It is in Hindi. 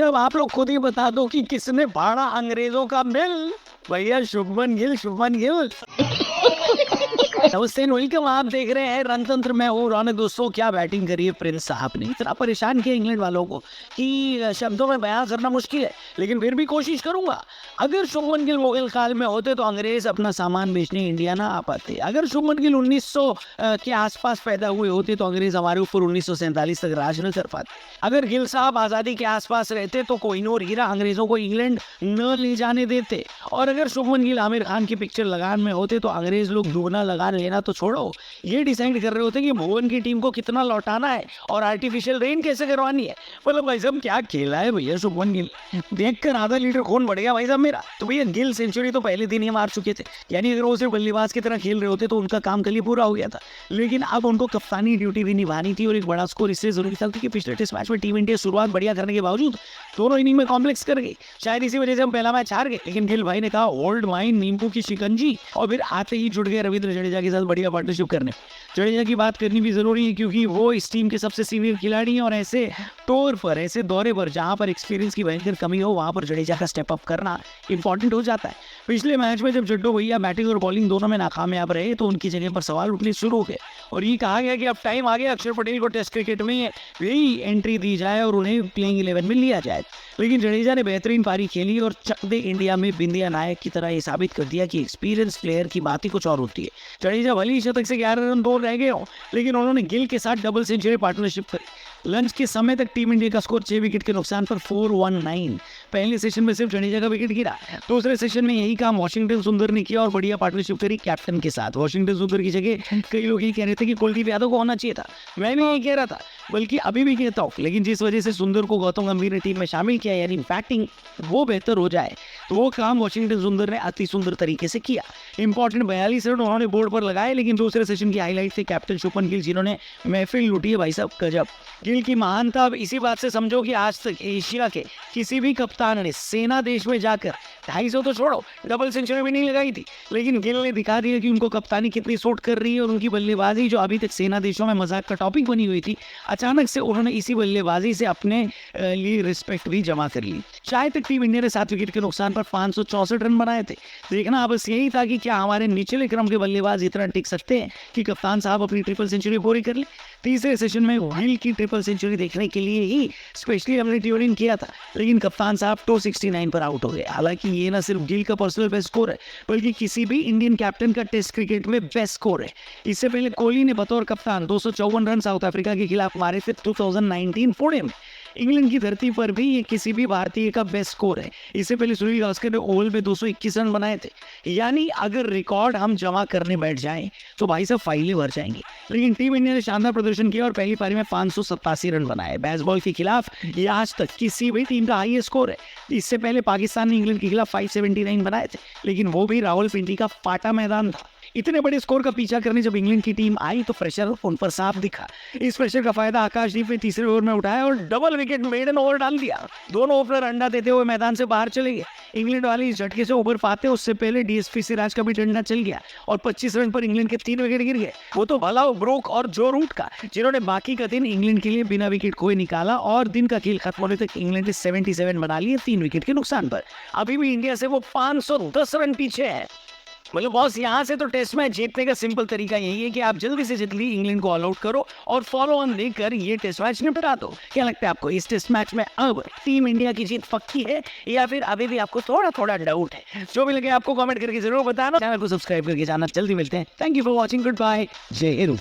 अच्छा अब आप लोग खुद ही बता दो कि किसने फाड़ा अंग्रेजों का मिल। भैया शुभमन गिल, शुभमन गिल। नमस्ते वेलकम, आप देख रहे हैं रणतंत्र। मैं हूँ रौनक। दोस्तों क्या बैटिंग करी है प्रिंस साहब ने, इतना परेशान किया इंग्लैंड वालों को कि शब्दों में बयां करना मुश्किल है, लेकिन फिर भी कोशिश करूंगा। अगर शुभमन गिल मुगल काल में होते तो अंग्रेज अपना सामान बेचने इंडिया ना आ पाते। अगर शुभमन गिल 1900 के आसपास पैदा हुए होते तो अंग्रेज हमारे ऊपर 1947 तक राज न कर पाते। अगर गिल साहब आज़ादी के आसपास रहते तो कोहिनूर हीरा अंग्रेजों को इंग्लैंड न ले जाने देते। और अगर शुभमन गिल आमिर खान की पिक्चर लगान में होते तो अंग्रेज लोग दुगना लगान लेना तो छोड़ो, ये डिसाइड कर रहे होते कि भुवन की टीम को कितना लौटाना है और आर्टिफिशियल रेन कैसे करवानी है। मतलब भाई साहब क्या खेला है भैया शुभमन गिल, देखकर आधा लीटर खून बढ़ गया भाई साहब मेरा। तो भैया गिल सेंचुरी तो पहले दिन ही मार चुके थे, यानी अगर वो सिर्फ बल्लेबाज की तरह खेल रहे होते तो उनका काम कल ही पूरा हो गया था। लेकिन अब उनको कप्तानी ड्यूटी भी निभानी थी और एक बड़ा स्कोर इसलिए जरूरी था कि पिछले टेस्ट मैच में टीम इंडिया शुरुआत बढ़िया करने के बावजूद दोनों इनिंग में कॉम्प्लेक्स कर गई। शायद इसी वजह से हम पहला मैच हार गए। लेकिन गिल भाई ने कहा ओल्ड वाइन नींबू की शिकंजी, और फिर आते ही जुड़ गए रविंद्र जडेजा के साथ बढ़िया पार्टनरशिप करने। जडेजा की बात करनी भी जरूरी है क्योंकि वो इस टीम के सबसे सीनियर खिलाड़ी हैं और ऐसे टूर पर, ऐसे दौरे पर जहां पर एक्सपीरियंस की भयंकर कमी हो वहां पर जडेजा का स्टेप अप करना इंपॉर्टेंट हो जाता है। पिछले मैच में जब जड्डो भैया बैटिंग और बॉलिंग दोनों में नाकामयाब रहे तो उनकी जगह पर सवाल उठने शुरू हो गए और ये कहा गया कि अब टाइम आ गया अक्षर पटेल को टेस्ट क्रिकेट में भी एंट्री दी जाए और उन्हें प्लेइंग 11 में लिया जाए। लेकिन जडेजा ने बेहतरीन पारी खेली और चक दे इंडिया में बिंदिया नायक की तरह ये साबित कर दिया कि एक्सपीरियंस प्लेयर की बात ही कुछ और होती है। जडेजा भले ही शतक से 11 रन दूर रह गए हो, लेकिन उन्होंने गिल के साथ डबल सेंचुरी पार्टनरशिप करी। लंच के समय तक टीम इंडिया का स्कोर 6 विकेट के नुकसान पर 419। पहले सेशन में सिर्फ जडेजा का विकेट गिरा, दूसरे सेशन में यही काम वाशिंगटन सुंदर ने किया और बढ़िया पार्टनरशिप करी कैप्टन के साथ। वाशिंगटन सुंदर की जगह कई लोग ये कह रहे थे कि कुलदीप यादव को होना चाहिए था, मैं भी यही कह रहा था, बल्कि अभी भी कहता हूँ। लेकिन जिस वजह से सुंदर को गौतम गंभीर ने टीम में शामिल किया, यानी बैटिंग वो बेहतर हो जाए, तो वो काम वाशिंगटन सुंदर ने अति सुंदर तरीके से किया। इंपॉर्टेंट 42 रन उन्होंने बोर्ड पर लगाए। लेकिन दूसरे सेशन की हाईलाइट थे कैप्टन शुभमन गिल, जिन्होंने महफिल लूटी है भाई साहब, गजब। गिल की महानता अब इसी बात से समझो कि आज तक एशिया के किसी भी कप्तान ने सेना देश में जाकर 250 तो छोड़ो डबल सेंचुरी भी नहीं लगाई थी। लेकिन गिल ने दिखा दिया कि उनको कप्तानी कितनी सूट कर रही है और उनकी बल्लेबाजी जो अभी तक सेना देशों में मजाक का टॉपिक बनी हुई थी, अचानक से उन्होंने इसी बल्लेबाजी से अपने लिए रिस्पेक्ट भी जमा कर ली। शायद तक टीम इंडिया ने 7 विकेट के नुकसान पर 564 रन बनाए थे। देखना बस यही था कि क्या हमारे निचले क्रम के बल्लेबाज इतना टिक सकते हैं कि कप्तान साहब अपनी ट्रिपल सेंचुरी पूरी कर ले। तीसरे सेशन में गिल की ट्रिपल सेंचुरी देखने के लिए ही स्पेशली हमने ट्यून इन किया था, लेकिन कप्तान साहब 269 पर आउट हो गए। हालांकि ये ना सिर्फ गिल का पर्सनल बेस्ट स्कोर है, बल्कि किसी भी इंडियन कैप्टन का टेस्ट क्रिकेट में बेस्ट स्कोर है। इससे पहले कोहली ने बतौर कप्तान 254 रन साउथ अफ्रीका के खिलाफ मारे थे 2019 पुणे में। इंग्लैंड की धरती पर भी ये किसी भी भारतीय का बेस्ट स्कोर है। इससे पहले सुनील गावस्कर ने ओवल में 221 रन बनाए थे। यानी अगर रिकॉर्ड हम जमा करने बैठ जाएं तो भाई साहब फाइलें भर जाएंगे। लेकिन टीम इंडिया ने शानदार प्रदर्शन किया और पहली पारी में 587 रन बनाए। बेसबॉल के खिलाफ ये आज तक किसी भी टीम का हाईएस्ट स्कोर है। इससे पहले पाकिस्तान ने इंग्लैंड के खिलाफ 579 बनाए थे, लेकिन वो भी रावलपिंडी का फाटा मैदान था। इतने बड़े स्कोर का पीछा करने जब इंग्लैंड की टीम आई तो प्रेशर उन पर साफ दिखा। इस प्रेशर का फायदा आकाशदीप ने तीसरे ओवर में उठाया और डबल विकेट मेडन ओवर डाल दिया। दोनों ओपनर अंडा देते हुए मैदान से बाहर चले गए। इंग्लैंड वाले इस झटके से उभर पाते उससे पहले डीएसपी सिराज का भी डंडा चल गया और 25 रन पर इंग्लैंड के 3 विकेट गिर गए। वो तो भला ब्रोक और जो रूट का, जिन्होंने बाकी का दिन इंग्लैंड के लिए बिना विकेट खोए निकाला और दिन का खेल खत्म होने तक इंग्लैंड ने 77 बना लिए 3 विकेट के नुकसान पर। अभी भी इंडिया से वो 510 रन पीछे है। मतलब बॉस यहाँ से तो टेस्ट मैच जीतने का सिंपल तरीका यही है कि आप जल्दी से जल्दी इंग्लैंड को ऑल आउट करो और फॉलो ऑन देकर ये टेस्ट मैच निपटा दो। क्या लगता है आपको, इस टेस्ट मैच में अब टीम इंडिया की जीत पक्की है या फिर अभी भी आपको थोड़ा थोड़ा डाउट है? जो भी लगे आपको कमेंट करके जरूर बताना। चैनल को सब्सक्राइब करके जाना। जल्दी मिलते हैं। Thank you for watching. Good bye. जय हिंद।